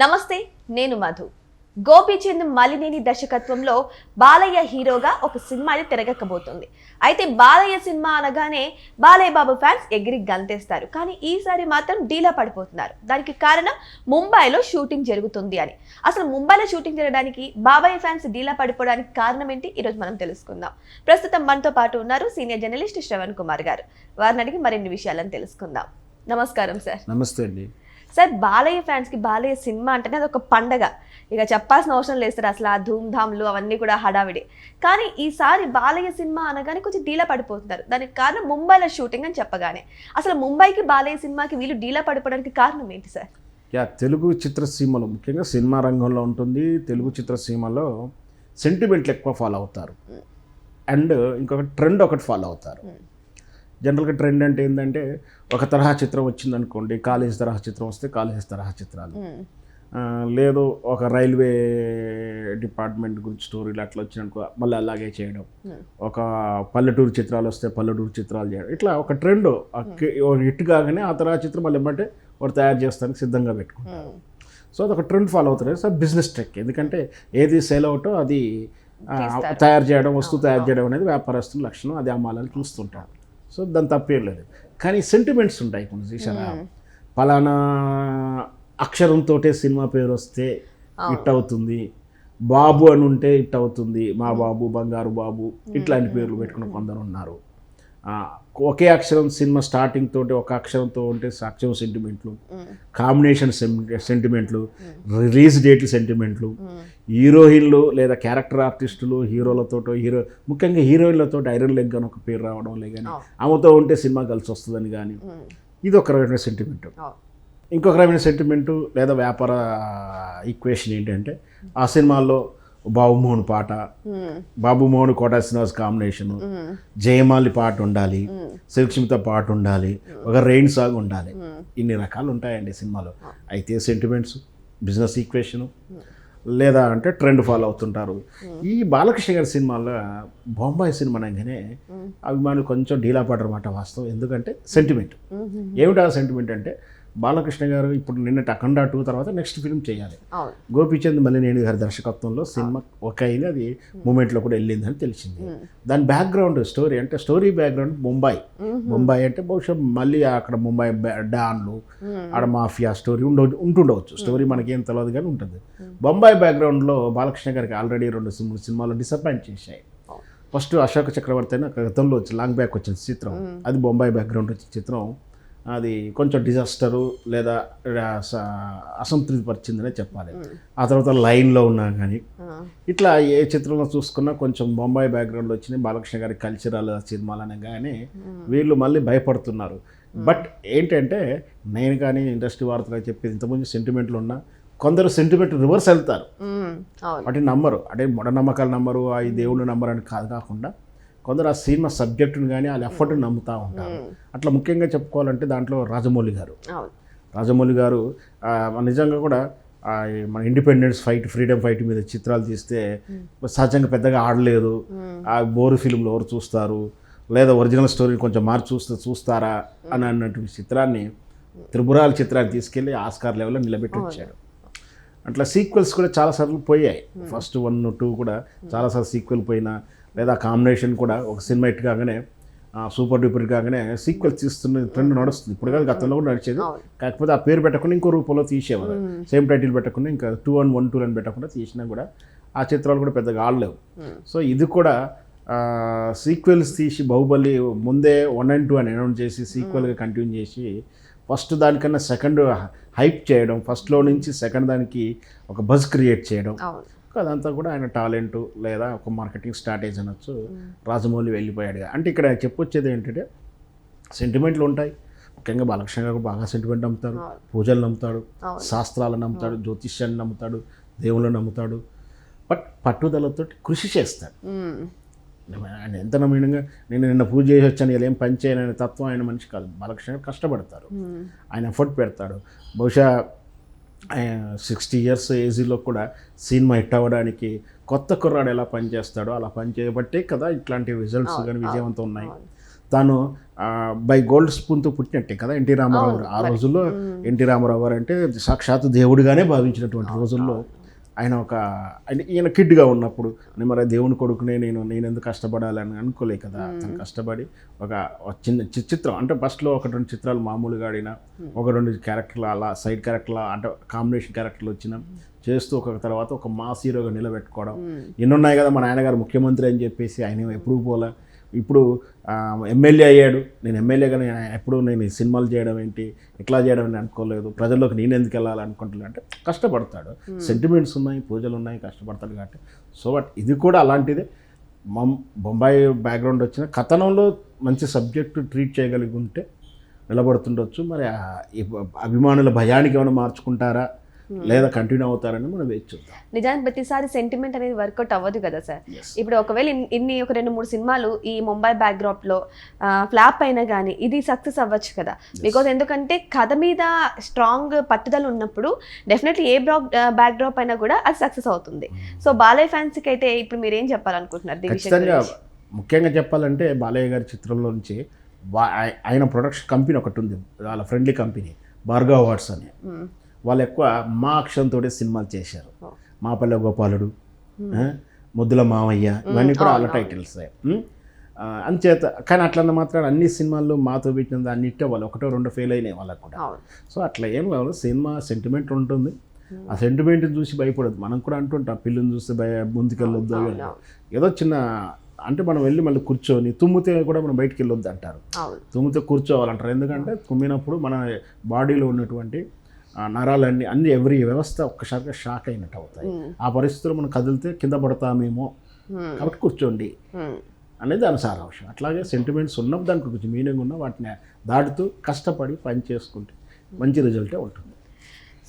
నమస్తే, నేను మధు. గోపీచంద్ మలినేని దర్శకత్వంలో బాలయ్య హీరోగా ఒక సినిమా అయితే తెరకెక్కబోతుంది. అయితే బాలయ్య సినిమా అనగానే బాలయ్య బాబు ఫ్యాన్స్ ఎగిరి గంతేస్తారు. కానీ ఈసారి మాత్రం డీలా పడిపోతున్నారు. దానికి కారణం ముంబైలో షూటింగ్ జరుగుతుంది అని. అసలు ముంబైలో షూటింగ్ జరగడానికి బాలయ్య ఫ్యాన్స్ డీలా పడిపోవడానికి కారణం ఏంటి? ఈరోజు మనం తెలుసుకుందాం. ప్రస్తుతం మనతో పాటు ఉన్నారు సీనియర్ జర్నలిస్ట్ శ్రవణ్ కుమార్ గారు. వారిని అడిగి మరిన్ని విషయాలను తెలుసుకుందాం. నమస్కారం సార్. నమస్తే అండి. సార్, బాలయ్య ఫ్యాన్స్కి బాలయ్య సినిమా అంటేనే అది ఒక పండగ. ఇక చెప్పాల్సిన అవసరం లేదు సార్. అసలు ఆ ధూమ్ధామ్లు అవన్నీ కూడా హడావిడి. కానీ ఈసారి బాలయ్య సినిమా అనగానే కొంచెం డీలా పడిపోతున్నారు. దానికి కారణం ముంబైలో షూటింగ్ అని చెప్పగానే. అసలు ముంబైకి బాలయ్య సినిమాకి వీళ్ళు డీలా పడిపోవడానికి కారణం ఏంటి సార్? తెలుగు చిత్రసీమలో ముఖ్యంగా సినిమా రంగంలో ఉంటుంది. తెలుగు చిత్రసీమలో సెంటిమెంట్లు ఎక్కువ ఫాలో అవుతారు. అండ్ ఇంకొక ట్రెండ్ ఒకటి ఫాలో అవుతారు. జనరల్గా ట్రెండ్ అంటే ఏంటంటే, ఒక తరహా చిత్రం వచ్చిందనుకోండి, కాలేజ్ తరహా చిత్రం వస్తే కాలేజ్ తరహా చిత్రాలు, లేదు ఒక రైల్వే డిపార్ట్మెంట్ గురించి స్టోరీలు అట్లా వచ్చిననుకో మళ్ళీ అలాగే చేయడం, ఒక పల్లెటూరు చిత్రాలు వస్తే పల్లెటూరు చిత్రాలు చేయడం, ఇట్లా ఒక ట్రెండ్ హిట్ కాగానే ఆ తరహా చిత్రం మళ్ళీ ఏమంటే వాడు తయారు చేస్తానికి సిద్ధంగా పెట్టుకుంటారు. సో అదొక ట్రెండ్ ఫాలో అవుతుంది. So business trek. ఎందుకంటే ఏది సేల్ అవుటో అది తయారు చేయడం, వస్తువు తయారు చేయడం అనేది వ్యాపారస్తుల లక్షణం. అది అమ్మాలని చూస్తుంటారు. సో దాని తప్పేం లేదు. కానీ సెంటిమెంట్స్ ఉంటాయి కొన్ని. చూసారా, పలానా అక్షరంతో సినిమా పేరు వస్తే హిట్ అవుతుంది, బాబు అని ఉంటే హిట్ అవుతుంది, మా బాబు, బంగారు బాబు, ఇట్లాంటి పేర్లు పెట్టుకున్న కొందరు ఉన్నారు. ఒకే అక్షరం సినిమా స్టార్టింగ్ తోటి ఒక అక్షరంతో ఉంటే అక్షరం సెంటిమెంట్లు, కాంబినేషన్ సెంటిమెంట్లు, రిలీజ్ డేట్లు సెంటిమెంట్లు, హీరోయిన్లు లేదా క్యారెక్టర్ ఆర్టిస్టులు హీరోలతో ముఖ్యంగా హీరోయిన్లతో ఐరన్ లెగ్ అని ఒక పేరు రావడం లే కానీ, ఆమెతో ఉంటే సినిమా కలిసి వస్తుందని కానీ, ఇది ఒక రకమైన సెంటిమెంటు. ఇంకొక రకమైన సెంటిమెంటు లేదా వ్యాపార ఈక్వేషన్ ఏంటంటే, ఆ సినిమాల్లో బాబుమోహన్ పాట, బాబుమోహన్ కోటా శ్రీనివాస్ కాంబినేషను, జయమాలి పాట ఉండాలి, సురక్షిత పాట ఉండాలి, ఒక రెయిన్ సాంగ్ ఉండాలి. ఇన్ని రకాలు ఉంటాయండి సినిమాలో. అయితే సెంటిమెంట్స్, బిజినెస్ ఈక్వేషను, లేదా అంటే ట్రెండ్ ఫాలో అవుతుంటారు. ఈ బాలకృష్ణ గారి సినిమాలో బొంబాయి సినిమా అనగానే అభిమానులు కొంచెం డీలా పడరన్నమాట వాస్తవం. ఎందుకంటే సెంటిమెంట్. ఏమిటా సెంటిమెంట్ అంటే, బాలకృష్ణ గారు ఇప్పుడు నిన్నటి అఖండ 2 తర్వాత నెక్స్ట్ ఫిల్మ్ చేయాలి. గోపీచంద్ మలినేని గారి దర్శకత్వంలో సినిమా ఒక అయింది, అది మూమెంట్లో కూడా వెళ్ళిందని తెలిసింది. దాని బ్యాక్గ్రౌండ్ స్టోరీ అంటే, స్టోరీ బ్యాక్గ్రౌండ్ ముంబై అంటే బహుశా మళ్ళీ అక్కడ ముంబై డాన్లు, ఆడ మాఫియా స్టోరీ ఉంటుండవచ్చు. స్టోరీ మనకేం తెలియదు కానీ ఉంటుంది. బొంబాయి బ్యాక్గ్రౌండ్లో బాలకృష్ణ గారికి ఆల్రెడీ 2 సినిమాలు డిసప్పాయింట్ చేశాయి. ఫస్ట్ అశోక చక్రవర్తి అని గతంలో లాంగ్ బ్యాక్ వచ్చిన చిత్రం, అది బొంబాయి బ్యాక్గ్రౌండ్ వచ్చిన చిత్రం. అది కొంచెం డిజాస్టరు లేదా అసంతృప్తి పరిచిందనే చెప్పాలి. ఆ తర్వాత లైన్లో ఉన్నా కానీ, ఇట్లా ఏ చిత్రంలో చూసుకున్నా కొంచెం బొంబాయి బ్యాక్గ్రౌండ్లో వచ్చినాయి. బాలకృష్ణ గారి కల్చరల్ సినిమాలు అనగానే వీళ్ళు మళ్ళీ భయపడుతున్నారు. బట్ ఏంటంటే, నేను కానీ ఇండస్ట్రీ వార్తగా చెప్పేది, ఇంతకుముందు సెంటిమెంట్లు ఉన్నా కొందరు సెంటిమెంట్ రివర్స్ వెళ్తారు, వాటిని నమ్మరు. అంటే మూఢనమ్మకాలు నమ్మరు, ఈ దేవుళ్ళు నమ్మరు అని కాకుండా కొందరు ఆ సినిమా సబ్జెక్టుని కానీ వాళ్ళ ఎఫర్ట్ని నమ్ముతూ ఉంటారు. అట్లా ముఖ్యంగా చెప్పుకోవాలంటే దాంట్లో రాజమౌళి గారు నిజంగా కూడా మన ఇండిపెండెన్స్ ఫైట్, ఫ్రీడమ్ ఫైట్ మీద చిత్రాలు తీస్తే సహజంగా పెద్దగా ఆడలేదు. ఆ బోరు ఫిల్మ్లో ఎవరు చూస్తారు, లేదా ఒరిజినల్ స్టోరీ కొంచెం మార్చి చూస్తారా అని అన్నటువంటి చిత్రాన్ని, త్రిపురాల చిత్రాన్ని తీసుకెళ్ళి ఆస్కార్ లెవెల్లో నిలబెట్టి వచ్చాడు. అట్లా సీక్వెల్స్ కూడా చాలాసార్లు పోయాయి. ఫస్ట్ 1, 2 కూడా చాలాసార్లు సీక్వెల్ పోయినా, లేదా కాంబినేషన్ కూడా ఒక సినిమా హిట్ కాగానే సూపర్ డూపర్ కాగానే సీక్వెల్స్ తీస్తున్న ట్రెండ్ నడుస్తుంది. ఇప్పుడు కాదు, గతంలో కూడా నడిచేది. కాకపోతే ఆ పేరు పెట్టకుండా ఇంకో రూపంలో తీసేవారు. సేమ్ టైటిల్ పెట్టకుండా ఇంకా 2 and 1, 2 అని పెట్టకుండా తీసినా కూడా ఆ చిత్రాలు కూడా పెద్దగా ఆడలేవు. సో ఇది కూడా సీక్వెల్స్ తీసి, బాహుబలి ముందే 1 and 2 అని అనౌన్స్ చేసి సీక్వెల్గా కంటిన్యూ చేసి, ఫస్ట్ దానికన్నా సెకండ్ హైప్ చేయడం, ఫస్ట్లో నుంచి సెకండ్ దానికి ఒక బజ్ క్రియేట్ చేయడం, అదంతా కూడా ఆయన టాలెంటు లేదా ఒక మార్కెటింగ్ స్ట్రాటజీ అనొచ్చు. రాజమౌళి వెళ్ళిపోయాడు. అంటే ఇక్కడ చెప్పొచ్చేది ఏంటంటే, సెంటిమెంట్లు ఉంటాయి. ముఖ్యంగా బాలకృష్ణ గారు బాగా సెంటిమెంట్ నమ్ముతాడు, పూజలు నమ్ముతాడు, శాస్త్రాలను నమ్ముతాడు, జ్యోతిష్యాన్ని నమ్ముతాడు, దేవుళ్ళని నమ్ముతాడు. బట్ పట్టుదలతో కృషి చేస్తాడు. ఆయన ఎంత నమ్మకంగా నేను నిన్న పూజ చేసి వచ్చాను, ఇలా ఏం పని చేయను అనే తత్వం ఆయన మనిషి కాదు. బాలకృష్ణ గారు కష్టపడతారు, ఆయన ఎఫర్ట్ పెడతాడు. బహుశా 60 years ఏజ్లో కూడా సినిమా హిట్ అవ్వడానికి కొత్త కుర్రాడు ఎలా పనిచేస్తాడో అలా పనిచేయబట్టే కదా ఇట్లాంటి రిజల్ట్స్ కానీ విజయవంతం ఉన్నాయి. తాను బై గోల్డ్ స్పూన్తో పుట్టినట్టే కదా ఎన్టీ రామారావు గారు. ఆ రోజుల్లో ఎన్టీ రామారావు గారు అంటే సాక్షాత్ దేవుడిగానే భావించినటువంటి రోజుల్లో ఆయన ఈయన కిడ్గా ఉన్నప్పుడు మరి దేవుని కొడుకునే నేను ఎందుకు కష్టపడాలని అనుకోలే కదా. తను కష్టపడి ఒక చిన్న చిత్రం అంటే ఫస్ట్లో 1-2 చిత్రాలు మామూలుగా ఆడిన, 1-2 క్యారెక్టర్లు అలా సైడ్ క్యారెక్టర్లు అంటే కాంబినేషన్ క్యారెక్టర్లు వచ్చిన చేస్తూ ఒక తర్వాత ఒక మాస్ హీరోగా నిలబెట్టుకోవడం. ఎన్నున్నాయి కదా, మా నాన్నగారు ముఖ్యమంత్రి అని చెప్పేసి ఆయన ఎప్పుడు పోలే. ఇప్పుడు ఎమ్మెల్యే అయ్యాడు. నేను ఎమ్మెల్యేగా ఎప్పుడు నేను సినిమాలు చేయడం ఏంటి, ఇట్లా చేయడం అని అనుకోలేదు. ప్రజల్లోకి నేను ఎందుకు వెళ్ళాలి అనుకుంటున్నా అంటే కష్టపడతాడు. సెంటిమెంట్స్ ఉన్నాయి, పూజలు ఉన్నాయి, కష్టపడతాడు కాబట్టి. సో బట్ ఇది కూడా అలాంటిదే. బొంబాయి బ్యాక్గ్రౌండ్ వచ్చిన కథనంలో మంచి సబ్జెక్టు ట్రీట్ చేయగలిగి ఉంటే నిలబడుతుండొచ్చు. మరి అభిమానుల భయానికి ఏమైనా మార్చుకుంటారా లేదా కంటిన్యూ అవుతారని మనం వేచి చూద్దాం. నిజానికి ప్రతిసారి సెంటిమెంట్ అనేది వర్కౌట్ అవ్వదు కదా సార్. ఇప్పుడు ఒకవేళ ఇన్ని ఒక 2-3 సినిమాలు ఈ ముంబై బ్యాక్డ్రాప్ లో ఫ్లాప్ అయినా కానీ ఇది సక్సెస్ అవ్వచ్చు కదా. బికాజ్ ఎందుకంటే కథ మీద స్ట్రాంగ్ పట్టుదల ఉన్నప్పుడు డెఫినెట్లీ ఏ బ్యాక్డ్రాప్ అయినా కూడా అది సక్సెస్ అవుతుంది. సో బాలయ్య ఫ్యాన్స్ కి అయితే ఇప్పుడు మీరు ఏం చెప్పాలనుకుంటున్నారు? ఖచ్చితంగా ముఖ్యంగా చెప్పాలంటే బాలయ్య గారి చిత్రంలో నుంచి ఆయన ప్రొడక్షన్ కంపెనీ ఒకటి ఉంది, వాళ్ళ ఫ్రెండ్లీ కంపెనీ భార్గవ్ అవార్డ్స్ అని. వాళ్ళు ఎక్కువ మా అక్షరంతో సినిమాలు చేశారు. మాపల్లె గోపాలుడు, ముద్దుల మావయ్య, ఇవన్నీ కూడా వాళ్ళ టైటిల్స్. అంచేత కానీ అట్లన్న మాత్రం అన్ని సినిమాల్లో మాతో పెట్టిన అన్నిటే వాళ్ళు 1-2 ఫెయిల్ అయినాయి వాళ్ళకు కూడా. సో అట్లా ఏం కావాలి, సినిమా సెంటిమెంట్ ఉంటుంది. ఆ సెంటిమెంట్ని చూసి భయపడదు. మనం కూడా అంటుంటాం పిల్లని చూస్తే ముందుకెళ్ళొద్దు. ఏదో చిన్న అంటే మనం వెళ్ళి మళ్ళీ కూర్చొని తుమ్మితే కూడా మనం బయటికి వెళ్ళొద్దు అంటారు. తుమ్మితే కూర్చోవాలంటారు. ఎందుకంటే తుమ్మినప్పుడు మన బాడీలో ఉన్నటువంటి నరాలన్నీ అన్ని ఎవరి వ్యవస్థ ఒక్కసారిగా షాక్ అయినట్టు అవుతాయి. ఆ పరిస్థితుల్లో మనం కదిలితే కింద పడతామేమో, కాబట్టి కూర్చోండి అనేది దాని సారాంశం. అట్లాగే సెంటిమెంట్స్ ఉన్నప్పుడు దానికి కొంచెం మీనింగ్ ఉన్న వాటిని దాటుతూ కష్టపడి పని చేసుకుంటే మంచి రిజల్టే ఉంటుంది.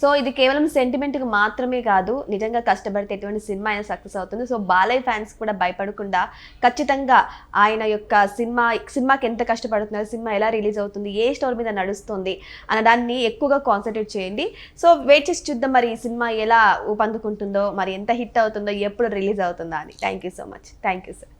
సో ఇది కేవలం సెంటిమెంట్కి మాత్రమే కాదు, నిజంగా కష్టపడితే ఎటువంటి సినిమా అయినా సక్సెస్ అవుతుంది. సో బాలయ్య ఫ్యాన్స్ కూడా భయపడకుండా ఖచ్చితంగా ఆయన యొక్క సినిమాకి ఎంత కష్టపడుతున్నారు, సినిమా ఎలా రిలీజ్ అవుతుంది, ఏ స్టోరీ మీద నడుస్తుంది అన్న దాన్ని ఎక్కువగా కాన్సన్ట్రేట్ చేయండి. సో వెయిట్ చేసి చూద్దాం మరి ఈ సినిమా ఎలా ఊపందుకుంటుందో, మరి ఎంత హిట్ అవుతుందో, ఎప్పుడు రిలీజ్ అవుతుందో అని. Thank you so much. Thank you sir.